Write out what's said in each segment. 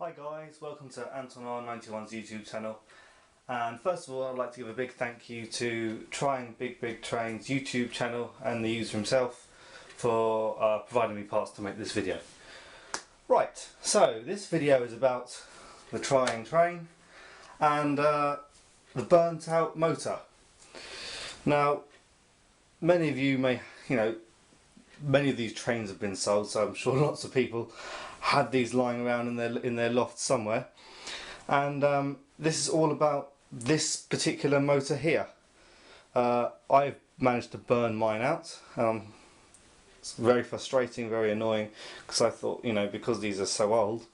Hi guys, welcome to Anton R91's YouTube channel, and first of all I'd like to give a big thank you to Triang Big Train's YouTube channel and the user himself for providing me parts to make this video. Right, so this video is about the Triang train and the burnt out motor. Now many of you may, many of these trains have been sold, so I'm sure lots of people had these lying around in their loft somewhere, and this is all about this particular motor here. I've managed to burn mine out. It's very frustrating, very annoying, because I thought, because these are so old,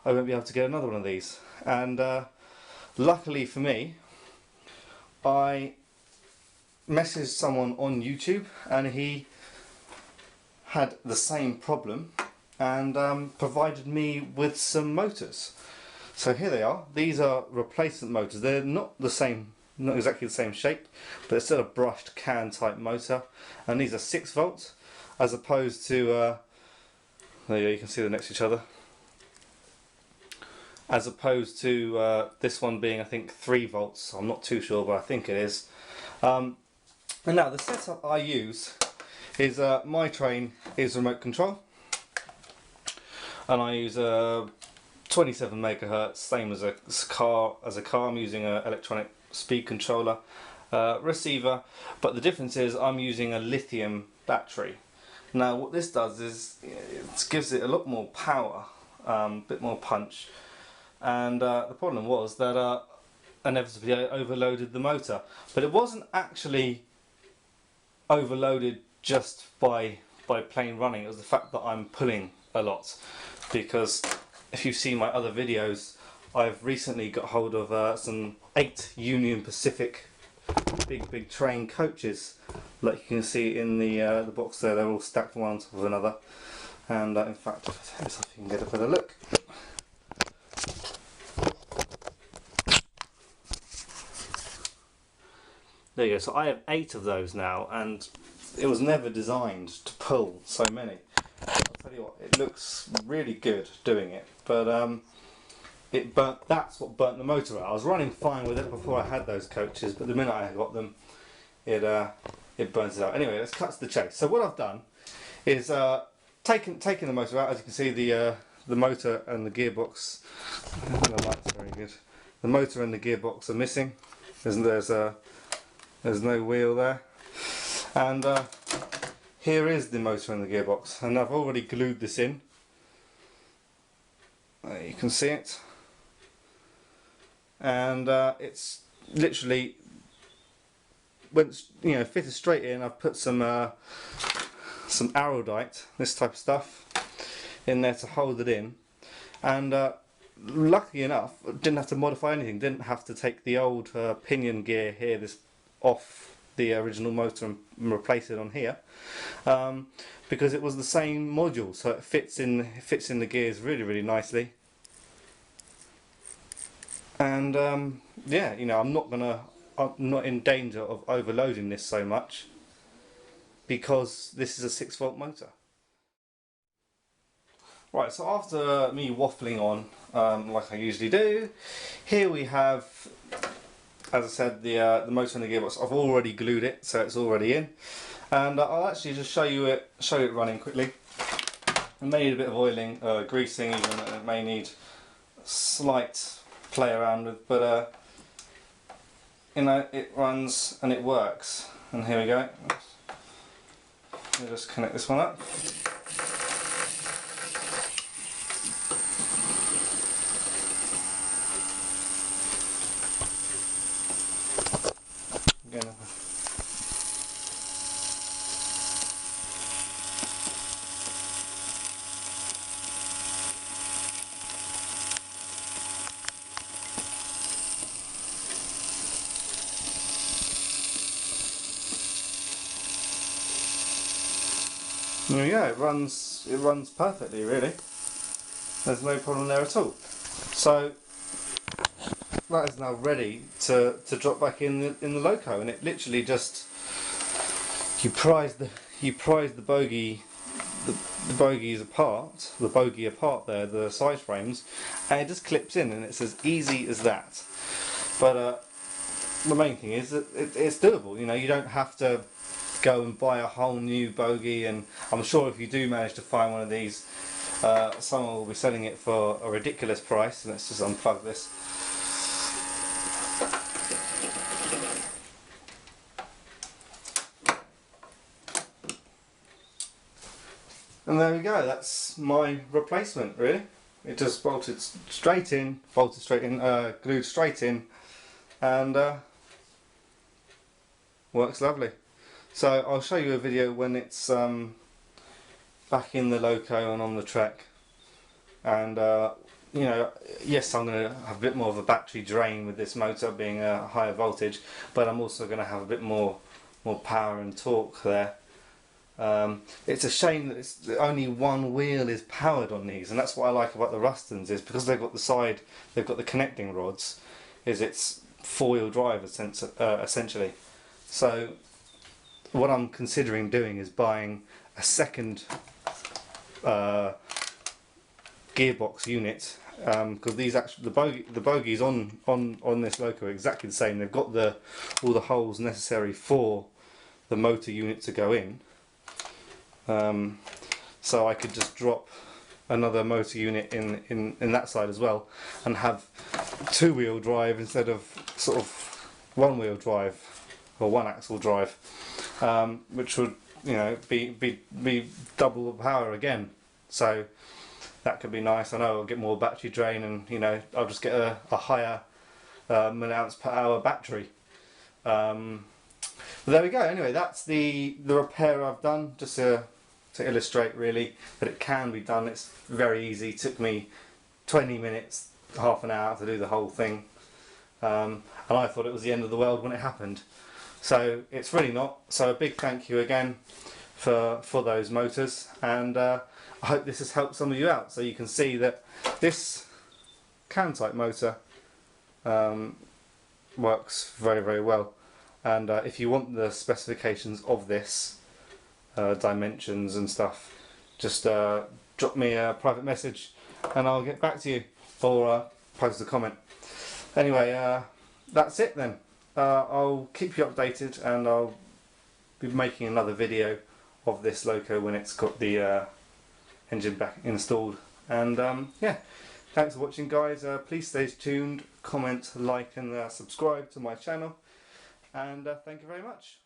I won't be able to get another one of these. And luckily for me, I messaged someone on YouTube and he had the same problem and provided me with some motors. So here they are. These are replacement motors. They're not the same, not exactly the same shape, but it's still a brushed can type motor, and these are 6 volts as opposed to there you go, you can see them next to each other, as opposed to this one being, I think, 3 volts. I'm not too sure, but I think it is. And now the setup I use is my train is remote control, and I use a 27 megahertz, same as a car. I'm using an electronic speed controller receiver, but the difference is I'm using a lithium battery. Now what this does is it gives it a lot more power, a bit more punch, and the problem was that inevitably I overloaded the motor, but it wasn't actually overloaded just by plain running. It was the fact that I'm pulling a lot, because if you've seen my other videos, I've recently got hold of some 8 Union Pacific big train coaches, like you can see in the box there. They're all stacked one on top of another, and in fact, if I take this off, you can get a better look. There you go. So I have 8 of those now, and it was never designed to pull so many. I'll tell you what, it looks really good doing it, but it burnt. That's what burnt the motor out. I was running fine with it before I had those coaches, but the minute I got them, it burns it out. Anyway, let's cut to the chase. So what I've done is taken the motor out. As you can see, the motor and the gearbox. The light's very good. The motor and the gearbox are missing. There's no wheel there, and here is the motor and the gearbox, and I've already glued this in. There you can see it, and it's literally fitted straight in. I've put some araldite, this type of stuff, in there to hold it in, and luckily enough, didn't have to modify anything. Didn't have to take the old pinion gear here, this off the original motor, and replace it on here, because it was the same module, so it fits in the gears really nicely. And yeah, I'm not in danger of overloading this so much, because this is a 6 volt motor. Right, so after me waffling on like I usually do, here we have, as I said, the motor and the gearbox. I've already glued it, so it's already in, and I'll actually just show it running quickly. It may need a bit of oiling, greasing even. It may need a slight play around with, but it runs and it works. And here we go. We'll just connect this one up. Again. There we go. It runs perfectly, really. There's no problem there at all. So that is now ready to drop back in the loco, and it literally just, you prise the bogie the bogies apart, there, the side frames, and it just clips in, and it's as easy as that. But the main thing is that it's doable. You know, you don't have to go and buy a whole new bogie, and I'm sure if you do manage to find one of these, someone will be selling it for a ridiculous price. Let's just unplug this. And there we go, that's my replacement really. It just bolted straight in, glued straight in, and works lovely. So I'll show you a video when it's back in the loco and on the track. And you know, yes, I'm going to have a bit more of a battery drain with this motor being a higher voltage, but I'm also going to have a bit more power and torque there. It's a shame that only one wheel is powered on these, and that's what I like about the Rustons, is because they've got the connecting rods, is it's four-wheel drive essentially. So what I'm considering doing is buying a second gearbox unit, because the bogies on this loco are exactly the same. They've got all the holes necessary for the motor unit to go in. So I could just drop another motor unit in that side as well, and have two-wheel drive instead of sort of one-wheel drive or one-axle drive, which would, you know, be double the power again. So that could be nice. I know I'll get more battery drain, and you know, I'll just get a higher milliamps per hour battery. But there we go. Anyway, that's the repair I've done, just to illustrate really that it can be done. It's very easy. It took me 20 minutes, half an hour to do the whole thing, and I thought it was the end of the world when it happened. So it's really not. So a big thank you again for those motors, and I hope this has helped some of you out, so you can see that this cam type motor works very, very well. And if you want the specifications of this, dimensions and stuff, just drop me a private message and I'll get back to you, or post a comment. Anyway, that's it then. I'll keep you updated, and I'll be making another video of this loco when it's got the engine back installed. And yeah, thanks for watching guys. Please stay tuned, comment, like and subscribe to my channel, and thank you very much.